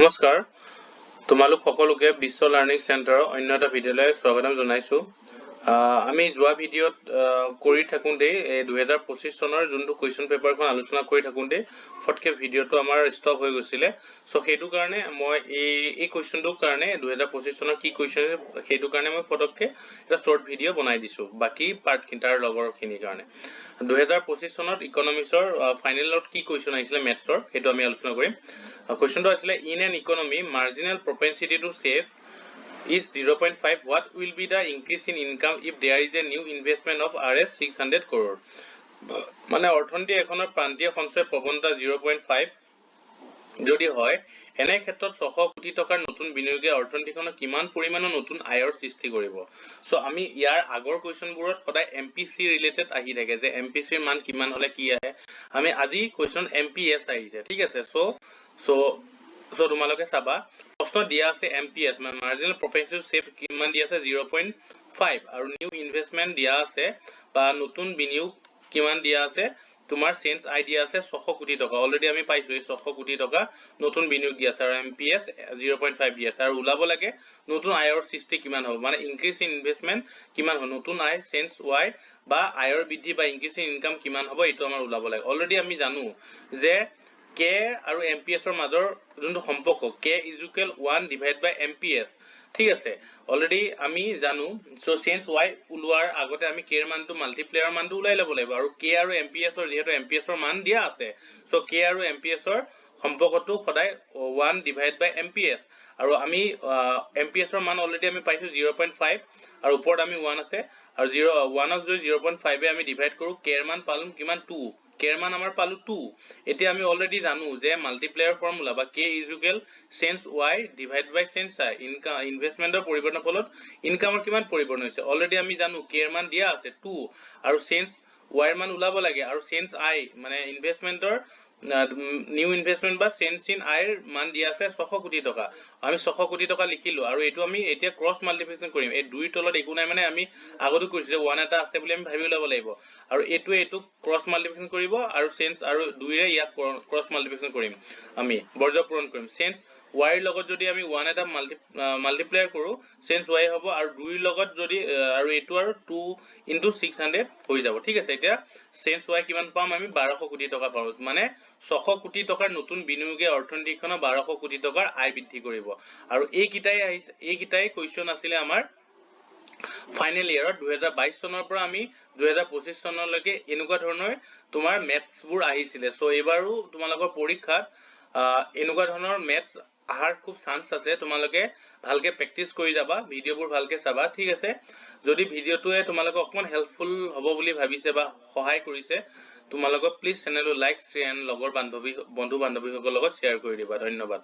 নমস্কাৰ তোমালোক সকলোকে বিশ্ব লাৰ্ণিং চেণ্টাৰৰ অন্য এটা ভিডিঅ'লৈ স্বাগতম জনাইছো আমি যোৱা ভিডিঅ'ত কৰি থাকোঁতে 2025 চনৰ যোনটো কোৱেশ্চন পেপাৰখন আলোচনা কৰি থাকোঁতে ফটকে ভিডিঅ'টো আমাৰ ষ্টপ হৈ গৈছিল সো সেইটো কাৰণে মই এই কোৱেশ্চনটোৰ কাৰণে 2025 চনৰ কি কোৱেশ্চন সেইটো কাৰণে মই ফটকে এটা শৰ্ট ভিডিঅ' বনাই দিছো বাকি পাৰ্ট কিটাৰ লগৰখিনিৰ কাৰণে 2025 চনত ইকনমিক্সৰ ফাইনেলত কি কোৱেশ্চন আহিছিল মেথছৰ সেইটো আমি আলোচনা কৰিম Question to asile in an economy marginal propensity to save is 0.5 what will be the increase in income if there is a new investment of Rs 600 crore মানে অৰ্থনীতি এখনৰ প্ৰান্তীয় সঞ্চয় প্ৰৱণতা 0.5 যদি হয় এনে ক্ষেত্ৰত 600 কোটি টকাৰ নতুন বিনিয়োগে অৰ্থনীতিখনৰ কিমান পৰিমাণৰ নতুন আয়ৰ সৃষ্টি কৰিব সো আমি ইয়াৰ আগৰ কোৱেশ্চনবোৰত সদায় এমপিসি ৰিলেটেড আহি থাকে যে এমপিসিৰ মান কিমান হলে কি আহে আমি আজি কোৱেশ্চন এমপিএস আহিছে ঠিক আছে সো তোমালোকে চাবা প্ৰশ্ন দিয়া আছে এমপিএস মানে মাৰ্জিনাল প্ৰপেনচিটি সেভ কিমান দিয়া আছে 0.5 আৰু নিউ ইনভেষ্টমেন্ট দিয়া আছে বা নতুন বিনিয়োগ কিমান দিয়া আছে তোমাৰ চেঞ্জ আইডিয়া আছে 600 কোটি টকা অলৰেডি আমি পাইছো এই 600 কোটি টকা নতুন বিনিয়োগ দিয়া আছে আৰু এমপিএস 0.5 দিয়া আছে আৰু উলাব লাগে নতুন আয়ৰ সৃষ্টি কিমান হ'ব মানে ইনক্ৰিজ ইন ইনভেষ্টমেন্ট কিমান হ'ব নতুন আয় চেঞ্জ ওয়াই বা আয়ৰ বৃদ্ধি বা ইনক্ৰিজ ইন ইনকাম কিমান হ'ব এটো আমাৰ উলাব লাগে অলৰেডি আমি জানো যে K আৰু MPS ৰ মাজৰ যোনটো সম্পৰ্ক K = 1 / MPS ঠিক আছে অলৰেডি আমি জানো সো চেঞ্জ y উলোৱাৰ আগতে আমি k এৰ মানটো মাল্টিপ্লায়াৰ মানটো উলাই লব লাগিব আৰু k আৰু MPS ৰ যেহেতু MPS ৰ মান দিয়া আছে সো k আৰু MPS ৰ সম্পৰ্কটো সদায় 1 / MPS আৰু আমি MPS ৰ মান অলৰেডি আমি পাইছো 0.5 আৰু ওপৰত আমি 1 আছে আৰু 1 ক যদি 0.5 এ আমি ডিভাইড কৰো k এৰ মান পালম কিমান 2 k এৰ মান আমাৰ পালো 2 এতিয়া আমি অলৰেডি জানো যে মাল্টিপ্লায়াৰ ফৰ্মুলা বা k = change y / change i income ইনভেষ্টমেন্টৰ পৰিৱৰ্তনৰ ফলত ইনকামৰ কিমান পৰিৱৰ্তন হৈছে অলৰেডি আমি জানো k এৰ মান দিয়া আছে 2 আৰু চেঞ্জ y এৰ মান উলাব লাগে আৰু চেঞ্জ i মানে ইনভেষ্টমেন্টৰ নিউ ইনভেষ্টমেন্ট বা চেঞ্জ ইন i এৰ মান দিয়া আছে 600 কোটি টকা আমি 600 কোটি টকা লিখিলো আৰু এটো আমি এতিয়া ক্ৰস মাল্টিপ্লিকেশন কৰিম এই দুই তলত একো নাই মানে আমি আগতে কৈছিল যে 1 এটা আছে বুলি আমি ভাবি লব লাগিব আৰু এটো ক্ৰস মাল্টিপ্লিকেশন কৰিব আৰু চেঞ্জ আৰু 2 ৰে ইয়াক ক্ৰস মাল্টিপ্লিকেশন কৰিম আমি বৰ্জ পূৰণ কৰিম চেঞ্জ y ৰ লগত যদি আমি 1 এটা মাল্টিপ্লাই কৰো চেঞ্জ y হ'ব আৰু 2 ৰ লগত যদি আৰু এটো আৰু 2 * 600 হৈ যাব ঠিক আছে এতিয়া চেঞ্জ y কিমান পাম আমি 1200 কোটি টকা পাম মানে 600 কোটি টকাৰ নতুন বিনিয়োগে অৰ্থনীতিখনৰ 1200 কোটি টকাৰ আয় বৃদ্ধি কৰিব আৰু এই কিটাই কোৱেশ্চন আছিল আমাৰ ফাইনাল ইয়াৰত 2022 চনৰ পৰা আমি 2025 চনলৈকে এনেকুৱা ধৰণৰ তোমাৰ মেথছ বোৰ আহিছিল সো এবাৰো তোমালোকৰ পৰীক্ষাত এনেকুৱা ধৰণৰ মেথছ আহাৰ খুব চান্স আছে তোমালোকে ভালকে প্ৰেক্টিস কৰি যাবা ভিডিঅবোৰ ভালকে চাবা ঠিক আছে যদি ভিডিঅটোৱে তোমালোকক অকমান হেল্পফুল হ'ব বুলি ভাবিছে বা সহায় কৰিছে তোমালোকক প্লিজ চেনেলটো লাইক শ্বেয়াৰ লগৰ বন্ধু বান্ধৱীসকলৰ লগত শ্বেয়াৰ কৰি দিবা ধন্যবাদ